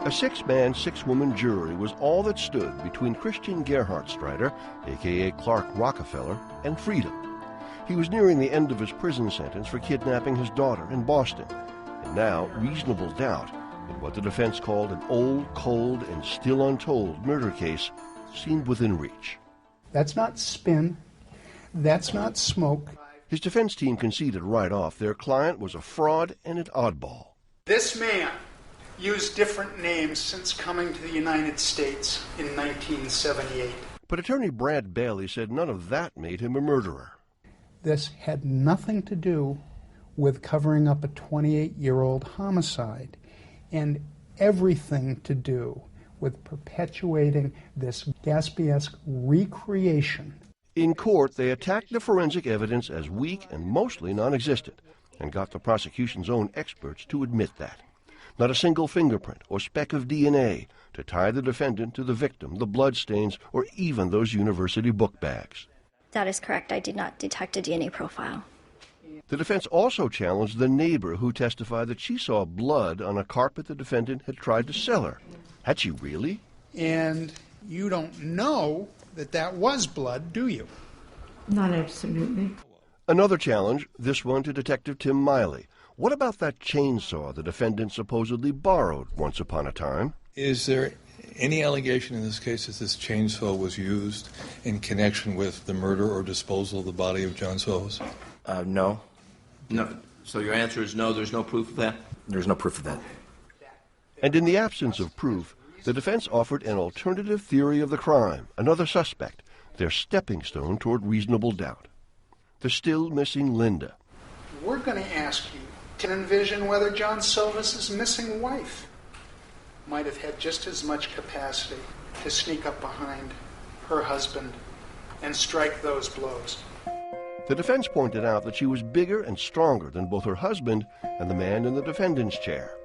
A six-man, six-woman jury was all that stood between Christian Gerhard Strider, a.k.a. Clark Rockefeller, and freedom. He was nearing the end of his prison sentence for kidnapping his daughter in Boston, and now reasonable doubt in what the defense called an old, cold, and still untold murder case seemed within reach. That's not spin. That's not smoke. His defense team conceded right off their client was a fraud and an oddball. This man used different names since coming to the United States in 1978. But attorney Brad Bailey said none of that made him a murderer. This had nothing to do with covering up a 28-year-old homicide, and everything to do with perpetuating this Gatsby-esque recreation. In court, they attacked the forensic evidence as weak and mostly non-existent, and got the prosecution's own experts to admit that. Not a single fingerprint or speck of DNA to tie the defendant to the victim, the bloodstains, or even those university book bags. That is correct. I did not detect a DNA profile. The defense also challenged the neighbor who testified that she saw blood on a carpet the defendant had tried to sell her. Had she really? And you don't know that that was blood, do you? Not absolutely. Another challenge, this one to Detective Tim Miley. What about that chainsaw the defendant supposedly borrowed once upon a time? Is there any allegation in this case that this chainsaw was used in connection with the murder or disposal of the body of John Sohos? No. No. So your answer is no, there's no proof of that? There's no proof of that. And in the absence of proof, the defense offered an alternative theory of the crime, another suspect, their stepping stone toward reasonable doubt. The still missing Linda. We're going to ask you to envision whether John Sohos' missing wife might have had just as much capacity to sneak up behind her husband and strike those blows. The defense pointed out that she was bigger and stronger than both her husband and the man in the defendant's chair.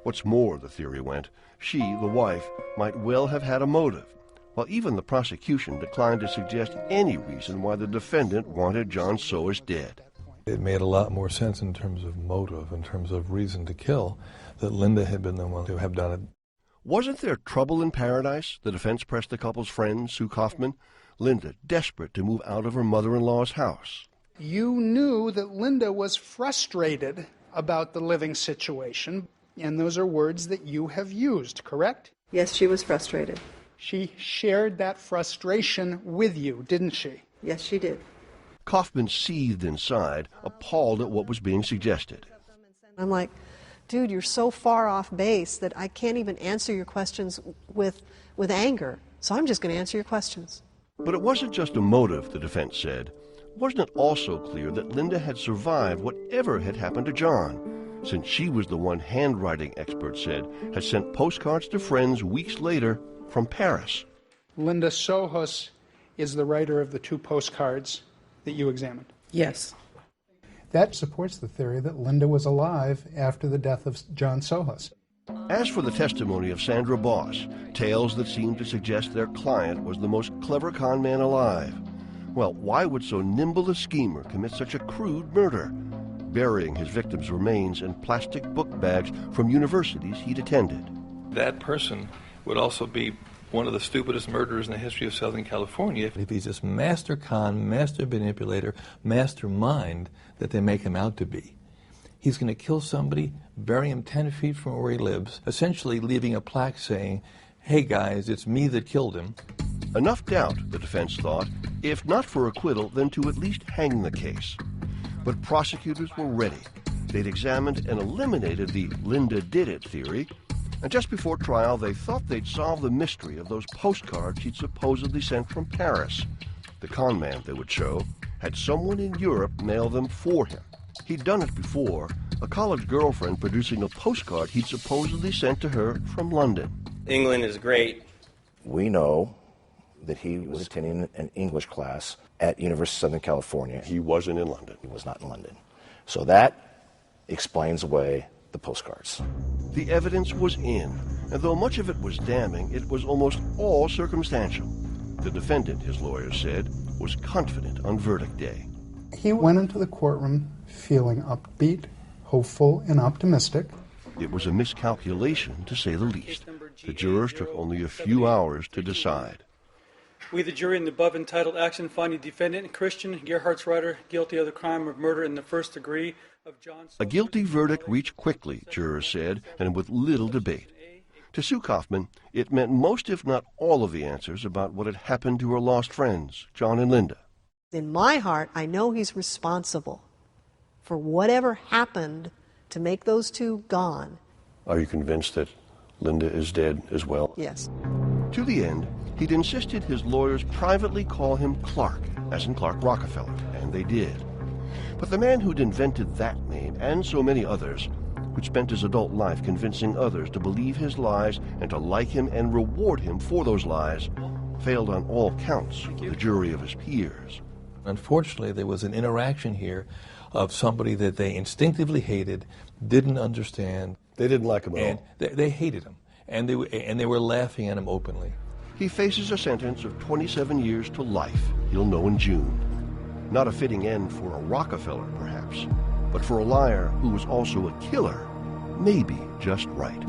What's more, the theory went, she, the wife, might well have had a motive, while even the prosecution declined to suggest any reason why the defendant wanted John Sohos dead. It made a lot more sense in terms of motive, in terms of reason to kill, that Linda had been the one to have done it. Wasn't there trouble in paradise? The defense pressed the couple's friend, Sue Kaufman. Linda, desperate to move out of her mother-in-law's house. You knew that Linda was frustrated about the living situation, and those are words that you have used, correct? Yes, she was frustrated. She shared that frustration with you, didn't she? Yes, she did. Kaufman seethed inside, appalled at what was being suggested. I'm like, dude, you're so far off base that I can't even answer your questions with anger. So I'm just going to answer your questions. But it wasn't just a motive, the defense said. Wasn't it also clear that Linda had survived whatever had happened to John, since she was the one handwriting experts said had sent postcards to friends weeks later from Paris? Linda Sohos is the writer of the two postcards that you examined. Yes. That supports the theory that Linda was alive after the death of John Sohos. As for the testimony of Sandra Boss, tales that seemed to suggest their client was the most clever con man alive. Well, why would so nimble a schemer commit such a crude murder, burying his victims' remains in plastic book bags from universities he'd attended? That person would also be one of the stupidest murderers in the history of Southern California. If he's this master con, master manipulator, mastermind that they make him out to be, he's going to kill somebody, bury him 10 feet from where he lives, essentially leaving a plaque saying, "Hey guys, it's me that killed him." Enough doubt, the defense thought, if not for acquittal, then to at least hang the case. But prosecutors were ready. They'd examined and eliminated the Linda did it theory, and just before trial they thought they'd solve the mystery of those postcards he'd supposedly sent from Paris. The con man, they would show, had someone in Europe mail them for him. He'd done it before, a college girlfriend producing a postcard he'd supposedly sent to her from London. England is great. We know that he was attending an English class at University of Southern California. He wasn't in London. He was not in London. So that explains away the postcards. The evidence was in, and though much of it was damning, it was almost all circumstantial. The defendant, his lawyers said, was confident on verdict day. He went into the courtroom feeling upbeat, hopeful, and optimistic. It was a miscalculation, to say the least. The jurors took only a few hours to decide. We, the jury, in the above entitled action, find the defendant, Christian Gerhardsreiter, guilty of the crime of murder in the first degree of John. A guilty verdict reached quickly, jurors said, and with little debate. To Sue Kaufman, it meant most, if not all, of the answers about what had happened to her lost friends, John and Linda. In my heart, I know he's responsible for whatever happened to make those two gone. Are you convinced that Linda is dead as well? Yes. To the end, he'd insisted his lawyers privately call him Clark, as in Clark Rockefeller, and they did. But the man who'd invented that name, and so many others, who'd spent his adult life convincing others to believe his lies and to like him and reward him for those lies, failed on all counts with the jury of his peers. Unfortunately, there was an interaction here of somebody that they instinctively hated, didn't understand. They didn't like him at And all. they hated him, and they were laughing at him openly. He faces a sentence of 27 years to life. He'll know in June. Not a fitting end for a Rockefeller, perhaps, but for a liar who was also a killer, maybe just right.